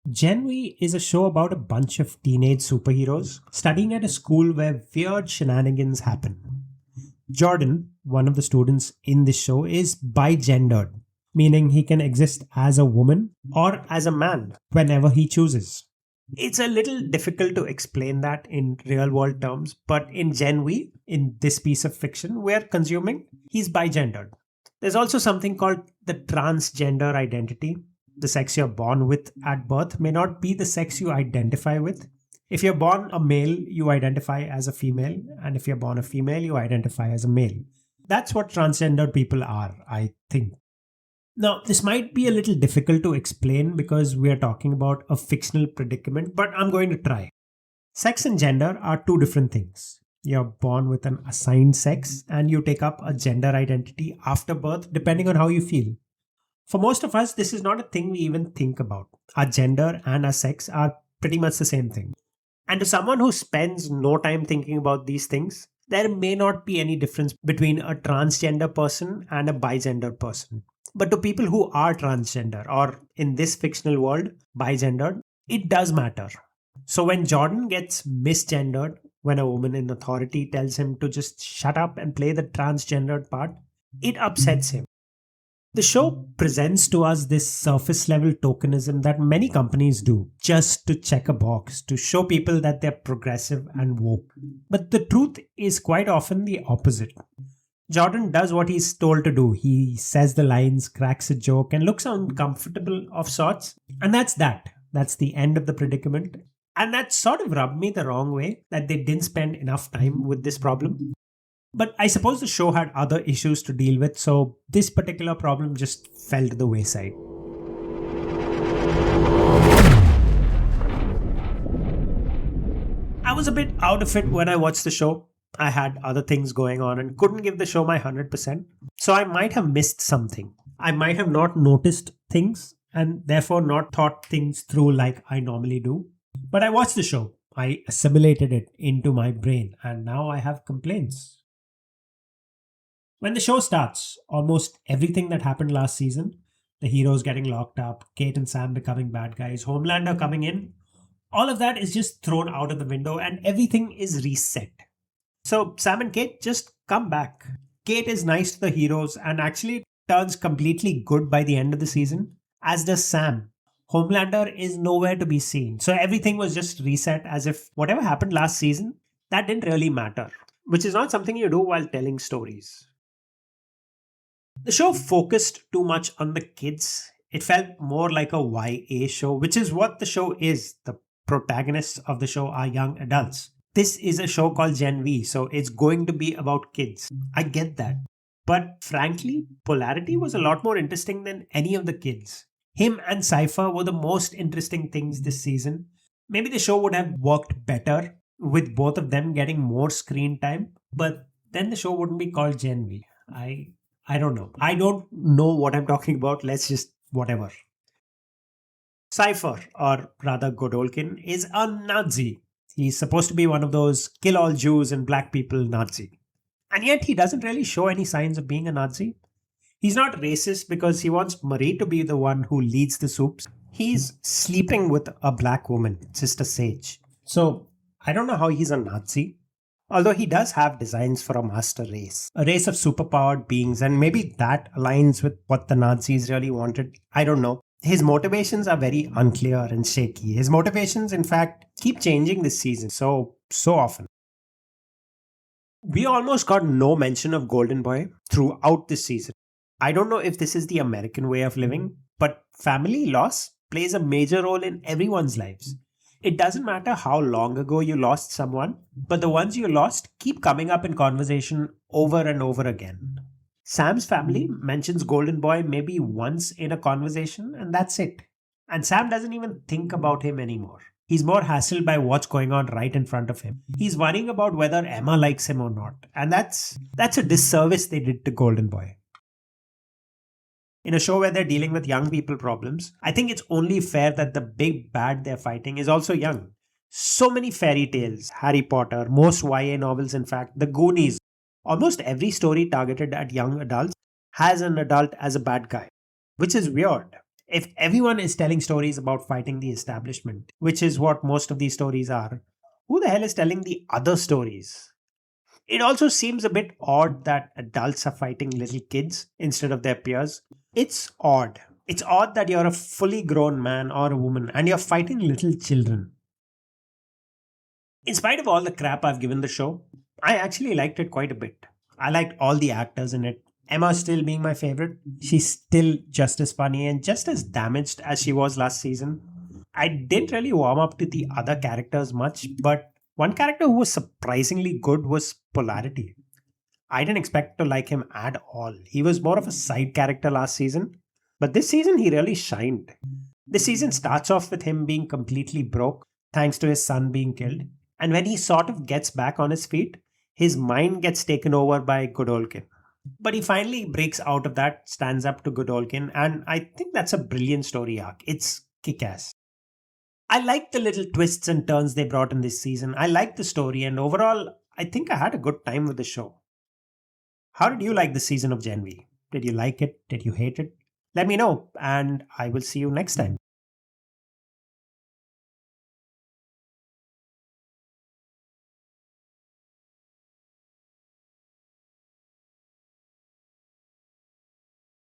Gen V is a show about a bunch of teenage superheroes studying at a school where weird shenanigans happen. Jordan, one of the students in this show, is bigendered, meaning he can exist as a woman or as a man whenever he chooses. It's a little difficult to explain that in real world terms, but in Gen V, in this piece of fiction we're consuming, he's bigendered. There's also something called the transgender identity. The sex you're born with at birth may not be the sex you identify with. If you're born a male, you identify as a female, and if you're born a female, you identify as a male. That's what transgendered people are, I think. Now, this might be a little difficult to explain because we are talking about a fictional predicament, but I'm going to try. Sex and gender are two different things. You're born with an assigned sex and you take up a gender identity after birth depending on how you feel. For most of us, this is not a thing we even think about. Our gender and our sex are pretty much the same thing. And to someone who spends no time thinking about these things, there may not be any difference between a transgender person and a bigender person. But to people who are transgender, or in this fictional world, bigendered, it does matter. So when Jordan gets misgendered, when a woman in authority tells him to just shut up and play the transgendered part, it upsets him. The show presents to us this surface level tokenism that many companies do just to check a box, to show people that they're progressive and woke. But the truth is quite often the opposite. Jordan does what he's told to do. He says the lines, cracks a joke, and looks uncomfortable of sorts. And that's that. That's the end of the predicament. And that sort of rubbed me the wrong way that they didn't spend enough time with this problem. But I suppose the show had other issues to deal with, so this particular problem just fell to the wayside. I was a bit out of it when I watched the show. I had other things going on and couldn't give the show my 100%. So I might have missed something. I might have not noticed things and therefore not thought things through like I normally do. But I watched the show. I assimilated it into my brain and now I have complaints. When the show starts, almost everything that happened last season, the heroes getting locked up, Kate and Sam becoming bad guys, Homelander coming in, all of that is just thrown out of the window and everything is reset. So Sam and Kate just come back. Kate is nice to the heroes and actually turns completely good by the end of the season, as does Sam. Homelander is nowhere to be seen. So everything was just reset as if whatever happened last season, that didn't really matter, which is not something you do while telling stories. The show focused too much on the kids. It felt more like a YA show, which is what the show is. The protagonists of the show are young adults. This is a show called Gen V, so it's going to be about kids. I get that. But frankly, Polarity was a lot more interesting than any of the kids. Him and Cypher were the most interesting things this season. Maybe the show would have worked better with both of them getting more screen time, but then the show wouldn't be called Gen V. I don't know. I don't know what I'm talking about. Let's just whatever. Cypher, or rather Godolkin, is a Nazi. He's supposed to be one of those kill all Jews and black people Nazi. And yet he doesn't really show any signs of being a Nazi. He's not racist because he wants Marie to be the one who leads the soups. He's sleeping with a black woman, Sister Sage. So I don't know how he's a Nazi. Although he does have designs for a master race, a race of superpowered beings, and maybe that aligns with what the Nazis really wanted. I don't know. His motivations are very unclear and shaky. His motivations, in fact, keep changing this season so often. We almost got no mention of Golden Boy throughout this season. I don't know if this is the American way of living, but family loss plays a major role in everyone's lives. It doesn't matter how long ago you lost someone, but the ones you lost keep coming up in conversation over and over again. Sam's family mentions Golden Boy maybe once in a conversation, and that's it. And Sam doesn't even think about him anymore. He's more hassled by what's going on right in front of him. He's worrying about whether Emma likes him or not. And that's a disservice they did to Golden Boy. In a show where they're dealing with young people problems, I think it's only fair that the big bad they're fighting is also young. So many fairy tales, Harry Potter, most YA novels in fact, The Goonies, almost every story targeted at young adults has an adult as a bad guy, which is weird. If everyone is telling stories about fighting the establishment, which is what most of these stories are, who the hell is telling the other stories? It also seems a bit odd that adults are fighting little kids instead of their peers. It's odd. It's odd that you're a fully grown man or a woman and you're fighting little children. In spite of all the crap I've given the show, I actually liked it quite a bit. I liked all the actors in it. Emma still being my favorite. She's still just as funny and just as damaged as she was last season. I didn't really warm up to the other characters much, but one character who was surprisingly good was Polarity. I didn't expect to like him at all. He was more of a side character last season, but this season he really shined. This season starts off with him being completely broke thanks to his son being killed. And when he sort of gets back on his feet, his mind gets taken over by Godolkin. But he finally breaks out of that, stands up to Godolkin, and I think that's a brilliant story arc. It's kick ass. I like the little twists and turns they brought in this season. I like the story, and overall, I think I had a good time with the show. How did you like the season of Gen V? Did you like it? Did you hate it? Let me know, and I will see you next time.